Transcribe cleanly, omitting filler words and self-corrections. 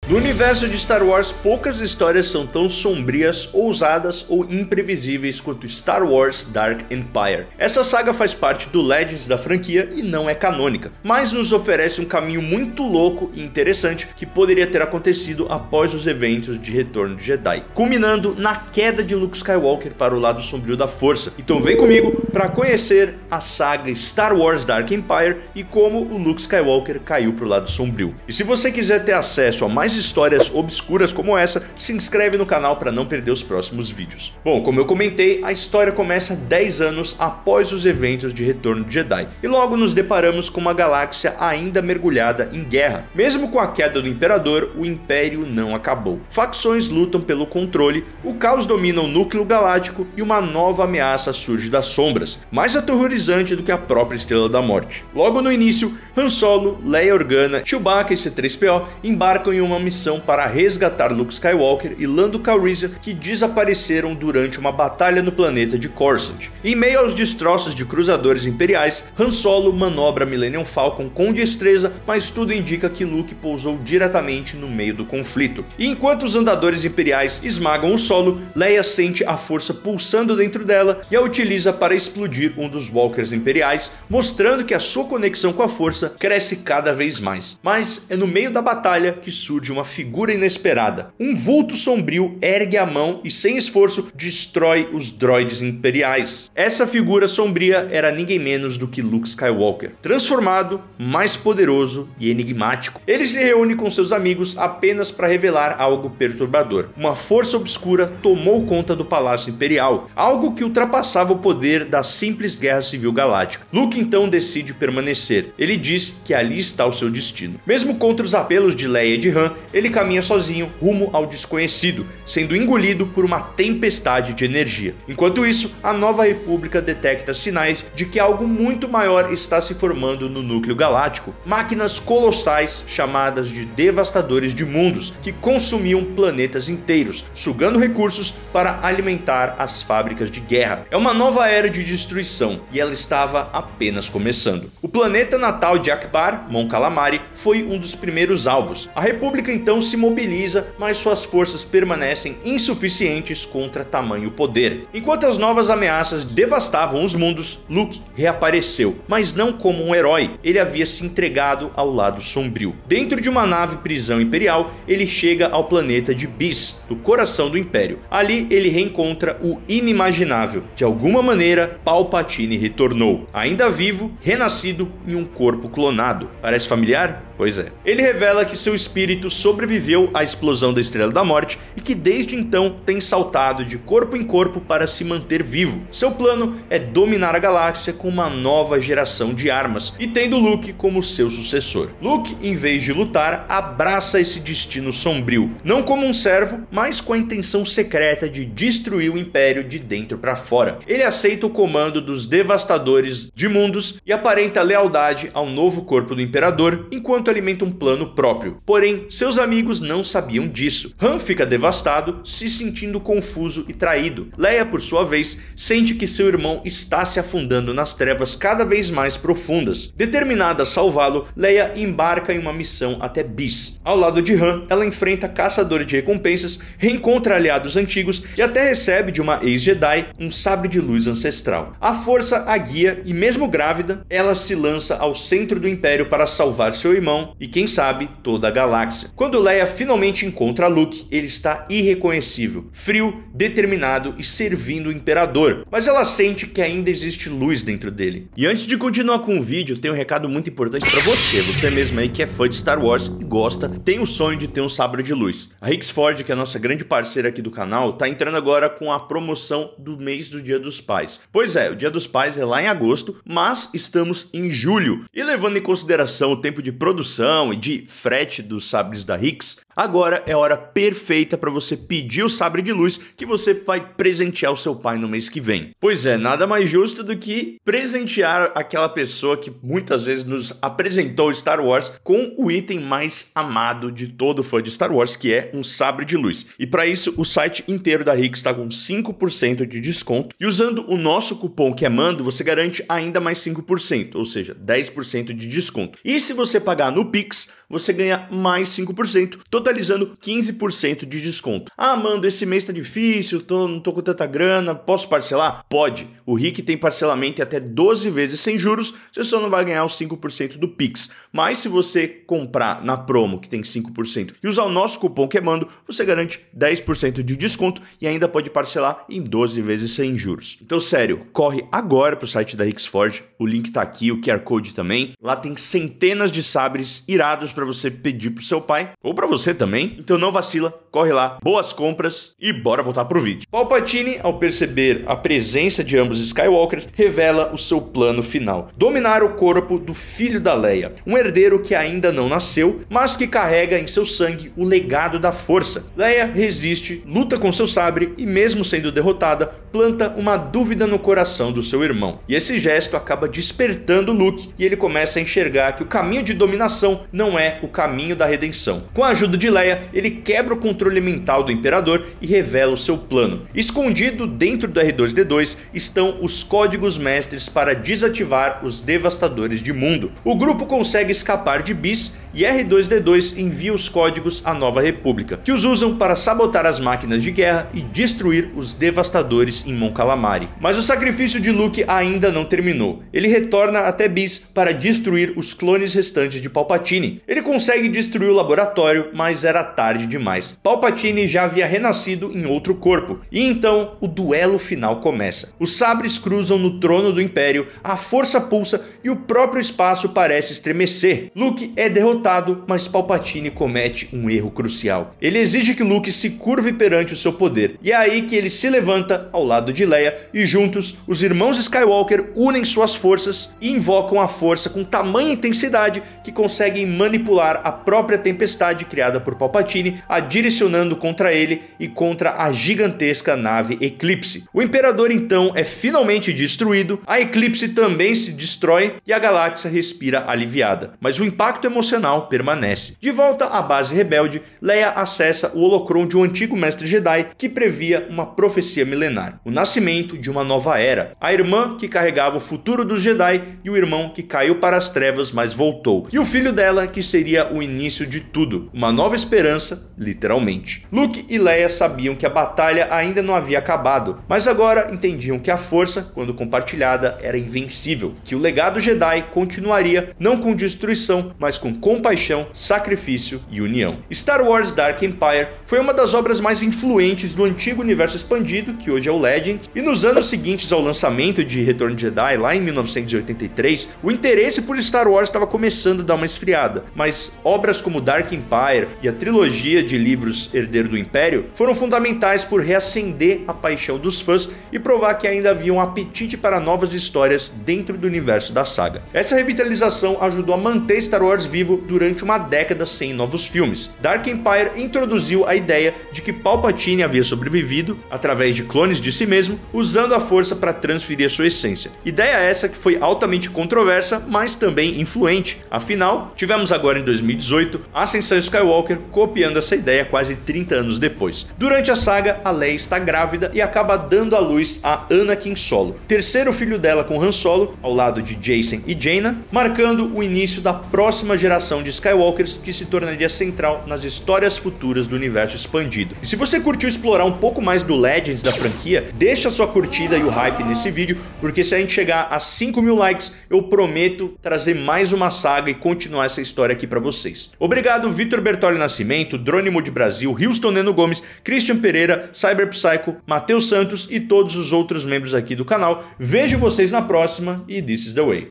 No universo de Star Wars, poucas histórias são tão sombrias, ousadas ou imprevisíveis quanto Star Wars Dark Empire. Essa saga faz parte do Legends da franquia e não é canônica, mas nos oferece um caminho muito louco e interessante que poderia ter acontecido após os eventos de Retorno de Jedi, culminando na queda de Luke Skywalker para o lado sombrio da Força. Então vem comigo para conhecer a saga Star Wars Dark Empire e como o Luke Skywalker caiu para o lado sombrio. E se você quiser ter acesso a mais histórias obscuras como essa, se inscreve no canal para não perder os próximos vídeos. Bom, como eu comentei, a história começa 10 anos após os eventos de Retorno de Jedi, e logo nos deparamos com uma galáxia ainda mergulhada em guerra. Mesmo com a queda do Imperador, o Império não acabou. Facções lutam pelo controle, o caos domina o núcleo galáctico e uma nova ameaça surge das sombras, mais aterrorizante do que a própria Estrela da Morte. Logo no início, Han Solo, Leia Organa, Chewbacca e C-3PO embarcam em uma missão para resgatar Luke Skywalker e Lando Calrissian, que desapareceram durante uma batalha no planeta de Coruscant. Em meio aos destroços de cruzadores imperiais, Han Solo manobra Millennium Falcon com destreza, mas tudo indica que Luke pousou diretamente no meio do conflito. E enquanto os andadores imperiais esmagam o solo, Leia sente a força pulsando dentro dela e a utiliza para explodir um dos Walkers imperiais, mostrando que a sua conexão com a força cresce cada vez mais. Mas é no meio da batalha que surge uma figura inesperada. Um vulto sombrio ergue a mão e, sem esforço, destrói os droides imperiais. Essa figura sombria era ninguém menos do que Luke Skywalker, transformado, mais poderoso e enigmático. Ele se reúne com seus amigos apenas para revelar algo perturbador. Uma força obscura tomou conta do Palácio Imperial, algo que ultrapassava o poder da simples guerra civil galáctica. Luke então decide permanecer. Ele diz que ali está o seu destino. Mesmo contra os apelos de Leia e de Han, ele caminha sozinho rumo ao desconhecido, sendo engolido por uma tempestade de energia. Enquanto isso, a Nova República detecta sinais de que algo muito maior está se formando no núcleo galáctico. Máquinas colossais chamadas de devastadores de mundos, que consumiam planetas inteiros, sugando recursos para alimentar as fábricas de guerra. É uma nova era de destruição e ela estava apenas começando. O planeta natal de Akbar, Mon Calamari, foi um dos primeiros alvos. A República então se mobiliza, mas suas forças permanecem insuficientes contra tamanho poder. Enquanto as novas ameaças devastavam os mundos, Luke reapareceu, mas não como um herói. Ele havia se entregado ao lado sombrio. Dentro de uma nave prisão imperial, ele chega ao planeta de Bis, do coração do Império. Ali ele reencontra o inimaginável. De alguma maneira, Palpatine retornou, ainda vivo, renascido em um corpo clonado. Parece familiar? Pois é. Ele revela que seu espírito sobreviveu à explosão da Estrela da Morte e que desde então tem saltado de corpo em corpo para se manter vivo. Seu plano é dominar a galáxia com uma nova geração de armas e tendo Luke como seu sucessor. Luke, em vez de lutar, abraça esse destino sombrio, não como um servo, mas com a intenção secreta de destruir o Império de dentro para fora. Ele aceita o comando dos devastadores de mundos e aparenta lealdade ao novo corpo do Imperador, enquanto alimenta um plano próprio. Porém, seus amigos não sabiam disso. Han fica devastado, se sentindo confuso e traído. Leia, por sua vez, sente que seu irmão está se afundando nas trevas cada vez mais profundas. Determinada a salvá-lo, Leia embarca em uma missão até Bis. Ao lado de Han, ela enfrenta caçadores de recompensas, reencontra aliados antigos e até recebe de uma ex-Jedi um sabre de luz ancestral. A força a guia e, mesmo grávida, ela se lança ao centro do Império para salvar seu irmão e, quem sabe, toda a galáxia. Quando Leia finalmente encontra Luke, ele está irreconhecível, frio, determinado e servindo o Imperador, mas ela sente que ainda existe luz dentro dele. E antes de continuar com o vídeo, tem um recado muito importante para você mesmo aí que é fã de Star Wars e gosta, tem o sonho de ter um sabre de luz. A Hixford, que é a nossa grande parceira aqui do canal, tá entrando agora com a promoção do mês do Dia dos Pais. Pois é, o Dia dos Pais é lá em agosto, mas estamos em julho. E levando em consideração o tempo de produção e de frete dos sabres da Hix, agora é a hora perfeita para você pedir o sabre de luz que você vai presentear o seu pai no mês que vem. Pois é, nada mais justo do que presentear aquela pessoa que muitas vezes nos apresentou Star Wars com o item mais amado de todo fã de Star Wars, que é um sabre de luz. E para isso, o site inteiro da Hix está com 5% de desconto. E usando o nosso cupom que é MANDO, você garante ainda mais 5%, ou seja, 10% de desconto. E se você pagar no Pix, você ganha mais 5%, totalmente totalizando 15% de desconto. Ah, Mando, esse mês tá difícil, não tô com tanta grana, posso parcelar? Pode. O Rick tem parcelamento em até 12 vezes sem juros, você só não vai ganhar os 5% do Pix. Mas se você comprar na promo, que tem 5%, e usar o nosso cupom que é Mando, você garante 10% de desconto e ainda pode parcelar em 12 vezes sem juros. Então, sério, corre agora pro site da Ricksforge, o link tá aqui, o QR Code também. Lá tem centenas de sabres irados para você pedir pro seu pai, ou para você também. Então não vacila, corre lá, boas compras e bora voltar pro vídeo. Palpatine, ao perceber a presença de ambos Skywalkers, revela o seu plano final: dominar o corpo do filho da Leia, um herdeiro que ainda não nasceu, mas que carrega em seu sangue o legado da força. Leia resiste, luta com seu sabre e, mesmo sendo derrotada, planta uma dúvida no coração do seu irmão. E esse gesto acaba despertando Luke e ele começa a enxergar que o caminho de dominação não é o caminho da redenção. Com a ajuda de Leia, ele quebra o controle mental do Imperador e revela o seu plano. Escondido dentro do R2-D2 estão os códigos mestres para desativar os devastadores de mundo. O grupo consegue escapar de Bis e R2-D2 envia os códigos à Nova República, que os usam para sabotar as máquinas de guerra e destruir os devastadores em Mon Calamari. Mas o sacrifício de Luke ainda não terminou. Ele retorna até Bis para destruir os clones restantes de Palpatine. Ele consegue destruir o laboratório, mas era tarde demais. Palpatine já havia renascido em outro corpo, e então o duelo final começa. Os sabres cruzam no trono do Império, a força pulsa e o próprio espaço parece estremecer. Luke é derrotado, mas Palpatine comete um erro crucial. Ele exige que Luke se curve perante o seu poder, e é aí que ele se levanta ao lado de Leia e juntos os irmãos Skywalker unem suas forças e invocam a força com tamanha intensidade que conseguem manipular a própria tempestade criada por Palpatine, a direcionando contra ele e contra a gigantesca nave Eclipse. O Imperador então é finalmente destruído, a Eclipse também se destrói e a galáxia respira aliviada, mas o impacto emocional permanece. De volta à base rebelde, Leia acessa o holocron de um antigo mestre Jedi que previa uma profecia milenar, o nascimento de uma nova era. A irmã que carregava o futuro dos Jedi e o irmão que caiu para as trevas mas voltou, e o filho dela que seria o início de tudo, uma nova esperança, literalmente. Luke e Leia sabiam que a batalha ainda não havia acabado, mas agora entendiam que a força, quando compartilhada, era invencível, que o legado Jedi continuaria não com destruição, mas com compaixão, sacrifício e união. Star Wars Dark Empire foi uma das obras mais influentes do antigo universo expandido, que hoje é o Legends, e nos anos seguintes ao lançamento de Retorno de Jedi, lá em 1983, o interesse por Star Wars estava começando a dar uma esfriada, mas obras como Dark Empire e a trilogia de livros Herdeiro do Império foram fundamentais por reacender a paixão dos fãs e provar que ainda havia um apetite para novas histórias dentro do universo da saga. Essa revitalização ajudou a manter Star Wars vivo durante uma década sem novos filmes. Dark Empire introduziu a ideia de que Palpatine havia sobrevivido através de clones de si mesmo, usando a força para transferir a sua essência. Ideia essa que foi altamente controversa, mas também influente. Afinal, tivemos agora em 2018 a Ascensão Skywalker copiando essa ideia quase 30 anos depois. Durante a saga, a Leia está grávida e acaba dando à luz a Anakin Solo, terceiro filho dela com Han Solo, ao lado de Jacen e Jaina, marcando o início da próxima geração de Skywalkers que se tornaria central nas histórias futuras do universo expandido. E se você curtiu explorar um pouco mais do Legends da franquia, deixa sua curtida e o hype nesse vídeo, porque se a gente chegar a 5.000 likes, eu prometo trazer mais uma saga e continuar essa história aqui pra vocês. Obrigado Vitor Bertoli Nascimento, Drone Mode Brasil, Houston Neno Gomes, Christian Pereira, Cyber Psycho, Matheus Santos e todos os outros membros aqui do canal. Vejo vocês na próxima e this is the way.